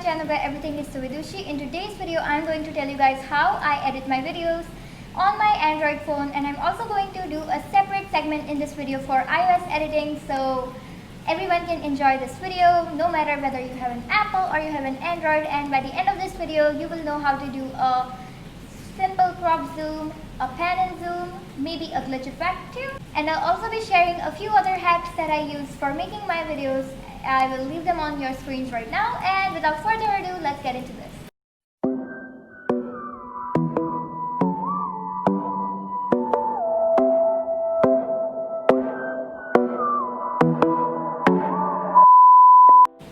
channel where everything is Suvidushi. In today's video, I'm going to tell you guys how I edit my videos on my Android phone, and I'm also going to do a separate segment in this video for iOS editing, so everyone can enjoy this video no matter whether you have an Apple or you have an Android. And by the end of this video, you will know how to do a simple crop zoom, a pan and zoom, maybe a glitch effect too. And I'll also be sharing a few other hacks that I use for making my videos. I will leave them on your screens right now, and without further ado, let's get into this.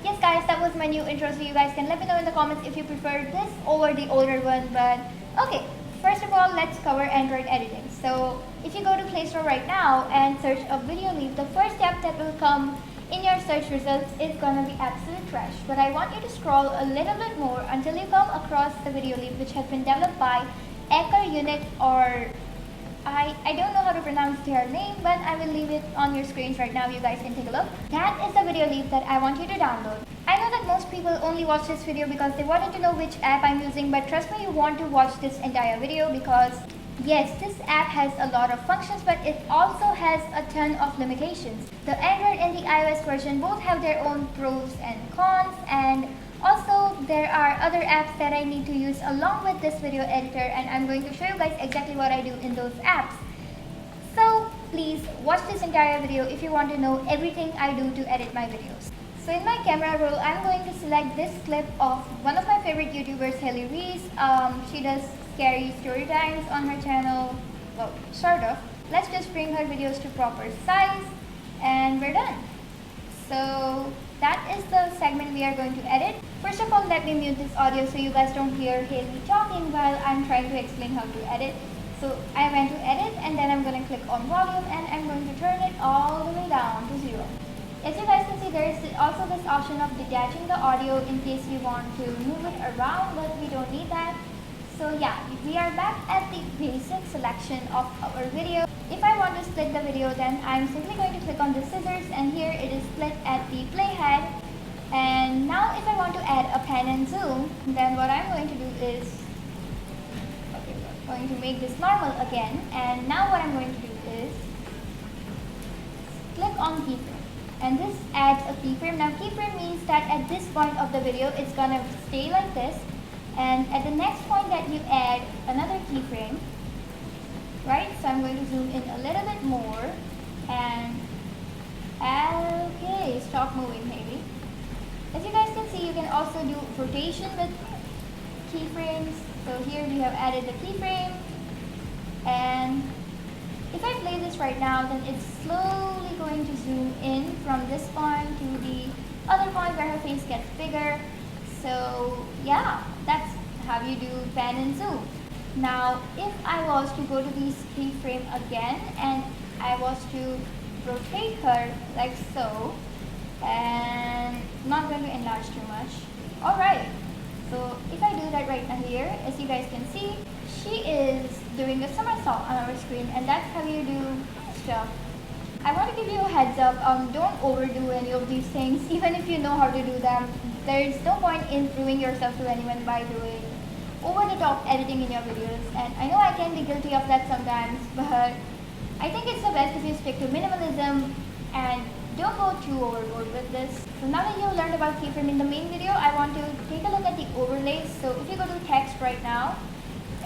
Yes guys, that was my new intro, so you guys can let me know in the comments if you prefer this over the older one. But okay, first of all, let's cover Android editing. So if you go to Play Store right now and search a video leaf, the first step that will come in your search results is gonna be absolute trash. But I want you to scroll a little bit more until you come across the video leaf which has been developed by Ecker-Unit, or I don't know how to pronounce their name, but I will leave it on your screens right now. You guys can take a look. That is the video leaf that I want you to download. I know that most people only watch this video because they wanted to know which app I'm using, but trust me, you want to watch this entire video because yes, this app has a lot of functions, but it also has a ton of limitations. The Android and the iOS version both have their own pros and cons, and also there are other apps that I need to use along with this video editor, and I'm going to show you guys exactly what I do in those apps. So please watch this entire video if you want to know everything I do to edit my videos. So in my camera roll, I'm going to select this clip of one of my favorite YouTubers, Haley Reese. She does scary story times on her channel, well, sort of. Let's just bring her videos to proper size and we're done. So that is the segment we are going to edit. First of all, let me mute this audio so you guys don't hear Haley talking while I'm trying to explain how to edit. So I went to edit and then I'm going to click on volume and I'm going to turn it all the way down to 0. As you guys can see, there is also this option of detaching the audio in case you want to move it around, but we don't need that. So yeah, we are back at the basic selection of our video. If I want to split the video, then I'm simply going to click on the scissors, and here it is split at the playhead. And now if I want to add a pan and zoom, then what I'm going to do is, okay, we're going to make this normal again. And now what I'm going to do is click on keyframe. And this adds a keyframe. Now keyframe means that at this point of the video, it's gonna stay like this. And at the next point that you add another keyframe, right? So I'm going to zoom in a little bit more and okay, stop moving maybe. As you guys can see, you can also do rotation with keyframes. So here we have added the keyframe, and if I play this right now, then it's slowly going to zoom in from this point to the other point where her face gets bigger. So yeah, that's how you do pan and zoom. Now if I was to go to this keyframe again and I was to rotate her like so, and not going to enlarge too much. Alright, so if I do that right now here, as you guys can see, she is doing a somersault on our screen, and that's how you do stuff. I want to give you a heads up, don't overdo any of these things. Even if you know how to do them, there is no point in proving yourself to anyone by doing over-the-top editing in your videos. And I know I can be guilty of that sometimes, but I think it's the best if you stick to minimalism and don't go too overboard with this. So now that you've learned about keyframe in the main video, I want to take a look at the overlays. So if you go to text right now,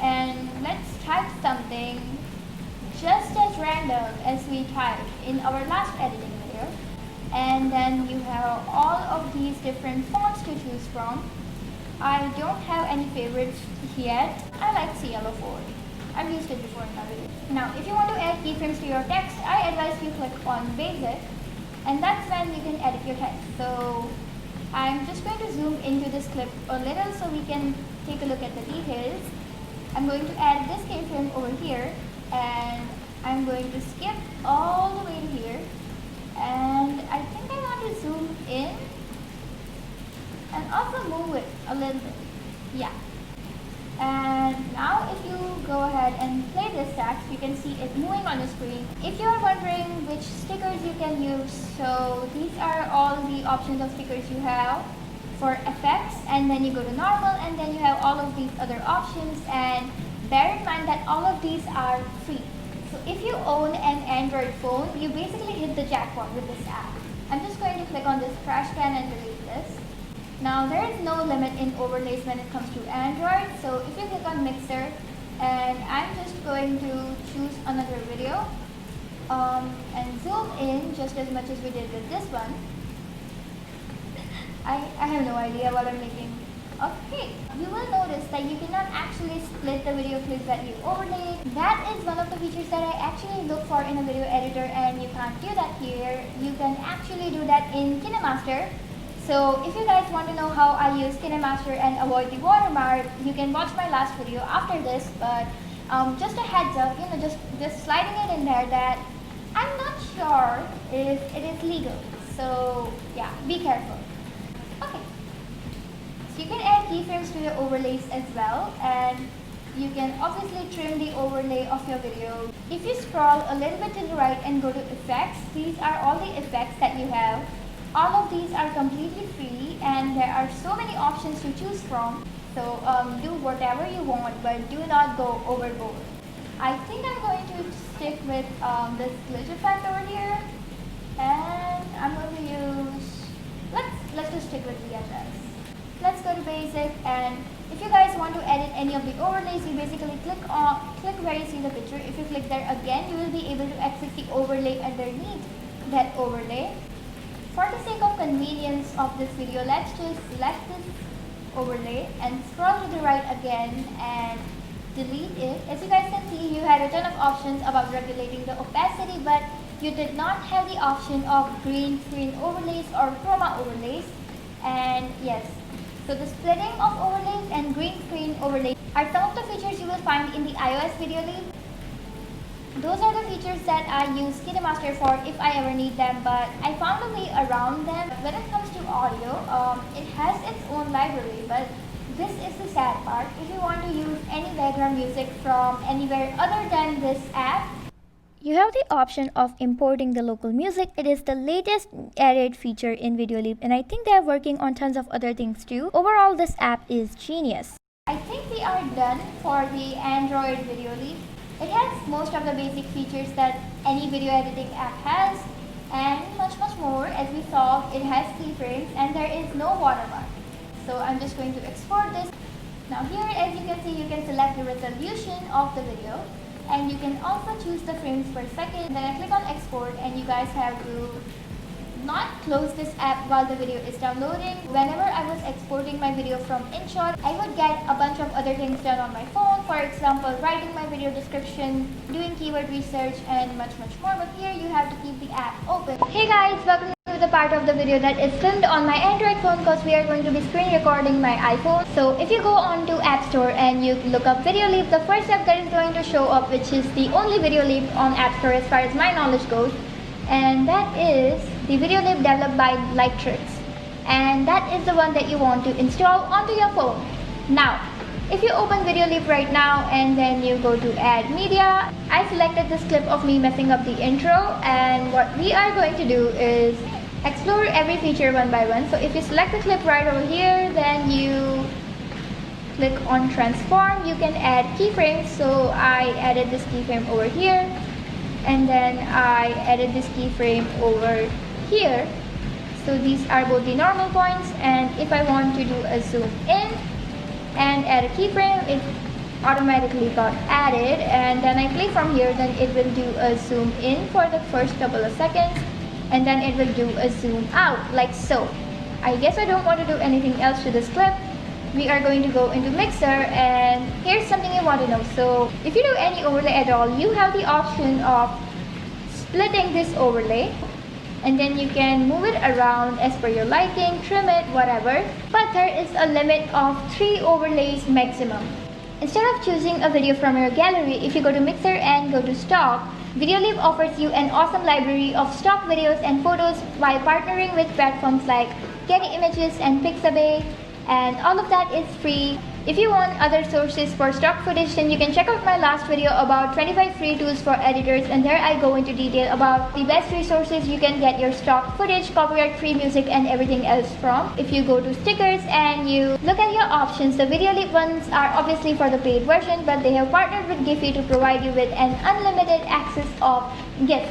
and let's type something just as random as we typed in our last editing video, and then you have all of these different fonts to choose from. I don't have any favorites yet. I like CL04. I've used it before in my video. Now if you want to add keyframes to your text, I advise you click on basic, and that's when you can edit your text. So I'm just going to zoom into this clip a little so we can take a look at the details. I'm going to add this keyframe over here, and I'm going to skip all the way to here, and I think I want to zoom in and also move it a little bit. Yeah. And now if you go ahead and play this text, you can see it moving on the screen. If you're wondering which stickers you can use, so these are all the options of stickers you have for effects, and and then you go to normal, and then you have all of these other options. And bear in mind that all of these are free. So if you own an Android phone, you basically hit the jackpot with this app. I'm just going to click on this trash can and delete this. Now there is no limit in overlays when it comes to Android. So if you click on Mixer, and I'm just going to choose another video and zoom in just as much as we did with this one. I have no idea what I'm making. Okay, you will notice that you cannot actually split the video clips that you overlay. That is one of the features that I actually look for in a video editor, and you can't do that here. You can actually do that in KineMaster. So if you guys want to know how I use KineMaster and avoid the watermark, you can watch my last video after this. But just a heads up, just sliding it in there that I'm not sure if it is legal. So yeah, be careful. Okay. So you can add keyframes to your overlays as well, and you can obviously trim the overlay of your video. If you scroll a little bit to the right and go to effects, these are all the effects that you have. All of these are completely free, and there are so many options to choose from. So do whatever you want, but do not go overboard. I think I'm going to stick with this glitch effect over here, and I'm going to use, let's just stick with VHS. Let's go to basic, and if you guys want to edit any of the overlays, you basically click where you see the picture. If you click there again, you will be able to access the overlay underneath that overlay. For the sake of convenience of this video, let's just select this overlay and scroll to the right again and delete it. As you guys can see, you had a ton of options about regulating the opacity, but you did not have the option of green screen overlays or chroma overlays. And yes, so the splitting of overlays and green screen overlays are some of the features you will find in the iOS video leaf. Those are the features that I use KineMaster for if I ever need them, but I found a way around them. When it comes to audio, it has its own library, but this is the sad part. If you want to use any background music from anywhere other than this app, you have the option of importing the local music. It is the latest added feature in Videoleap, and I think they are working on tons of other things too. Overall, this app is genius. I think we are done for the Android Videoleap. It has most of the basic features that any video editing app has, and much more. As we saw, it has keyframes and there is no watermark. So I'm just going to export this. Now here, as you can see, you can select the resolution of the video, and you can also choose the frames per second. Then I click on export, and you guys have to not close this app while the video is downloading. Whenever I was exporting my video from InShot, I would get a bunch of other things done on my phone. For example, writing my video description, doing keyword research, and much more. But here you have to keep the app open. Hey guys, welcome to the part of the video that is filmed on my Android phone, because we are going to be screen recording my iPhone. So if you go on to App Store and you look up Videoleap, the first app that is going to show up, which is the only Videoleap on App Store as far as my knowledge goes, and that is the Videoleap developed by Lightricks, and that is the one that you want to install onto your phone. Now, if you open Videoleap right now and then you go to add media, I selected this clip of me messing up the intro, and what we are going to do is explore every feature one by one. So if you select the clip right over here, then you click on transform, you can add keyframes. So I added this keyframe over here, and then I added this keyframe over here. So these are both the normal points, and if I want to do a zoom in and add a keyframe, it automatically got added, and then I play from here, then it will do a zoom in for the first couple of seconds, and then it will do a zoom out like so. I guess I don't want to do anything else to this clip. We are going to go into Mixer, and here's something you want to know. So if you do any overlay at all, you have the option of splitting this overlay, and then you can move it around as per your liking, trim it, whatever. But there is a limit of 3 overlays maximum. Instead of choosing a video from your gallery, if you go to Mixer and go to stock, Videoleap offers you an awesome library of stock videos and photos while partnering with platforms like Getty Images and Pixabay, and all of that is free. If you want other sources for stock footage, then you can check out my last video about 25 free tools for editors, and there I go into detail about the best resources you can get your stock footage, copyright free music and everything else from. If you go to stickers and you look at your options, the Videoleap ones are obviously for the paid version, but they have partnered with Giphy to provide you with an unlimited access of GIF.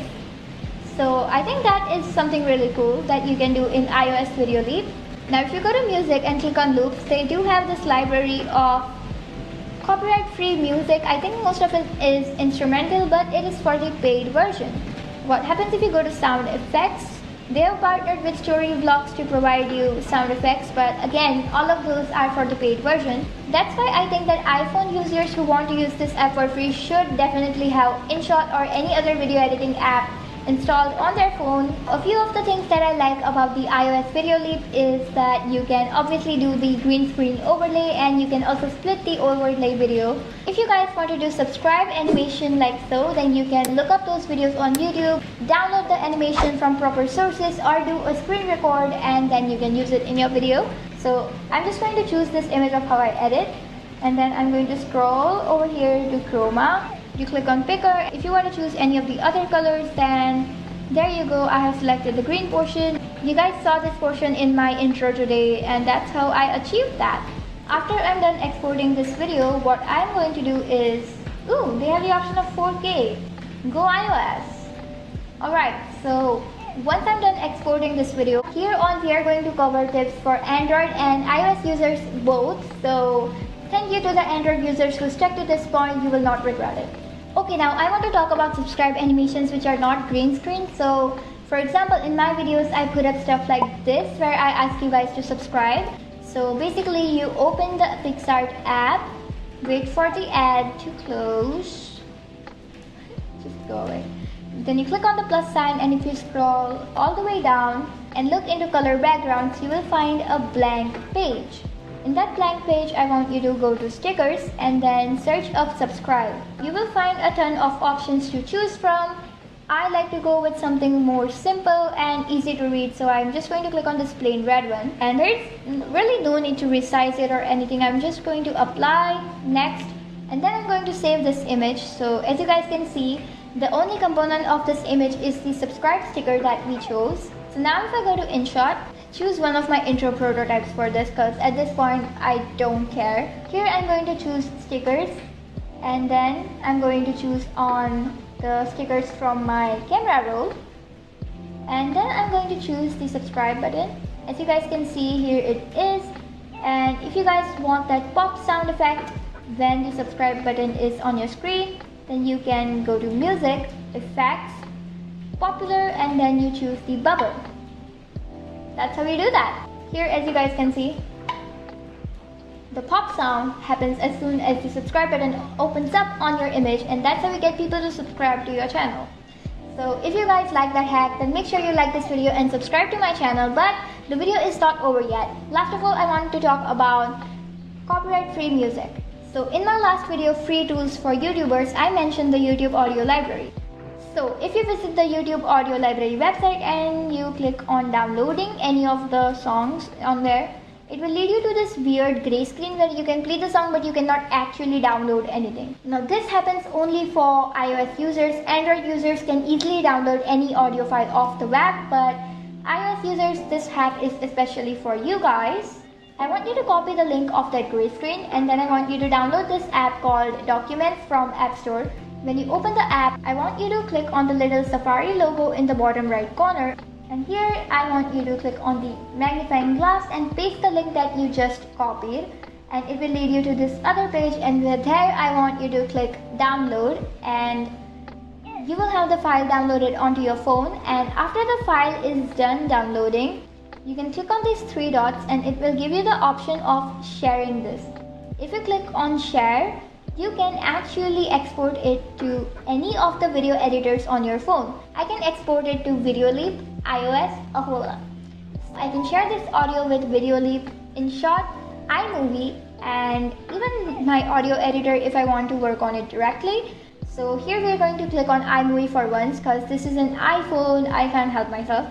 So I think that is something really cool that you can do in iOS Videoleap. Now if you go to music and click on loops, they do have this library of copyright free music. I think most of it is instrumental, but it is for the paid version. What happens if you go to sound effects? They have partnered with Storyblocks to provide you sound effects, but again, all of those are for the paid version. That's why I think that iPhone users who want to use this app for free should definitely have InShot or any other video editing app installed on their phone. A few of the things that I like about the iOS Videoleap is that you can obviously do the green screen overlay, and you can also split the overlay video. If you guys want to do subscribe animation like so, then you can look up those videos on YouTube, download the animation from proper sources, or do a screen record and then you can use it in your video. So I'm just going to choose this image of how I edit, and then I'm going to scroll over here to Chroma. You click on picker. If you want to choose any of the other colors, then there you go. I have selected the green portion. You guys saw this portion in my intro today, and that's how I achieved that. After I'm done exporting this video, what I'm going to do is, they have the option of 4K. Go iOS. Alright, so once I'm done exporting this video, here on we are going to cover tips for Android and iOS users both. So thank you to the Android users who stuck to this point. You will not regret it. Okay, now I want to talk about subscribe animations which are not green screen. So for example, in my videos I put up stuff like this where I ask you guys to subscribe. So basically you open the PicsArt app, wait for the ad to close, just go away. Then you click on the plus sign, and if you scroll all the way down and look into color backgrounds, you will find a blank page. In that blank page, I want you to go to stickers and then search up subscribe. You will find a ton of options to choose from. I like to go with something more simple and easy to read, so I'm just going to click on this plain red one, and there's really no need to resize it or anything. I'm just going to apply, next, and then I'm going to save this image. So as you guys can see, the only component of this image is the subscribe sticker that we chose. So now if I go to InShot, choose one of my intro prototypes for this, because at this point I don't care. Here I'm going to choose stickers, and then I'm going to choose on the stickers from my camera roll, and then I'm going to choose the subscribe button. As you guys can see, here it is. And if you guys want that pop sound effect when the subscribe button is on your screen, then you can go to music, effects, popular, and then you choose the bubble. That's how we do that. Here, as you guys can see, the pop sound happens as soon as the subscribe button opens up on your image, and that's how we get people to subscribe to your channel. So if you guys like that hack, then make sure you like this video and subscribe to my channel. But the video is not over yet. Last of all, I wanted to talk about copyright free music. So in my last video, free tools for YouTubers, I mentioned the YouTube audio library. So if you visit the YouTube audio library website and you click on downloading any of the songs on there, it will lead you to this weird gray screen where you can play the song but you cannot actually download anything. Now this happens only for iOS users. Android users can easily download any audio file off the web, but iOS users, this hack is especially for you guys. I want you to copy the link of that gray screen, and then I want you to download this app called Documents from App Store. When you open the app, I want you to click on the little Safari logo in the bottom right corner. And here I want you to click on the magnifying glass and paste the link that you just copied, and it will lead you to this other page, and there I want you to click download, and you will have the file downloaded onto your phone. And after the file is done downloading, you can click on these three dots and it will give you the option of sharing this. If you click on share, you can actually export it to any of the video editors on your phone. I can export it to Videoleap, iOS, a whole lot. I can share this audio with Videoleap, InShot, iMovie, and even my audio editor if I want to work on it directly. So here we're going to click on iMovie for once, because this is an iPhone, I can't help myself.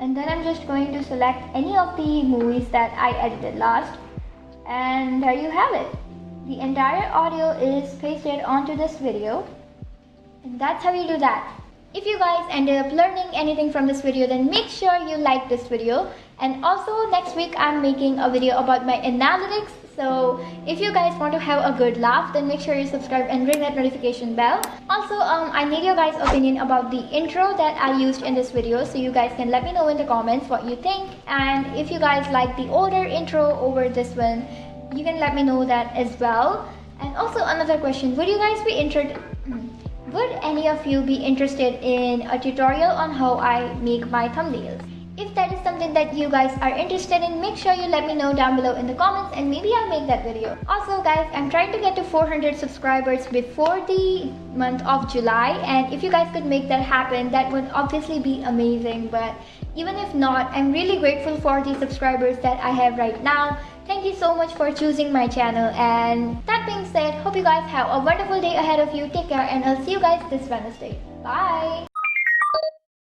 And then I'm just going to select any of the movies that I edited last. And there you have it. the entire audio is pasted onto this video, and that's how you do that. If you guys ended up learning anything from this video, then make sure you like this video. And also next week I'm making a video about my analytics. So if you guys want to have a good laugh, then make sure you subscribe and ring that notification bell. Also, I need your guys' opinion about the intro that I used in this video. So you guys can let me know in the comments what you think. And if you guys like the older intro over this one, you can let me know that as well. And also another question, would you guys be interested? Would any of you be interested in a tutorial on how I make my thumbnails? If that is something that you guys are interested in, make sure you let me know down below in the comments and maybe I'll make that video. Also guys, I'm trying to get to 400 subscribers before the month of July, and if you guys could make that happen, that would obviously be amazing. But even if not, I'm really grateful for the subscribers that I have right now. Thank you so much for choosing my channel, and that being said, hope you guys have a wonderful day ahead of you. Take care and I'll see you guys this Wednesday. Bye!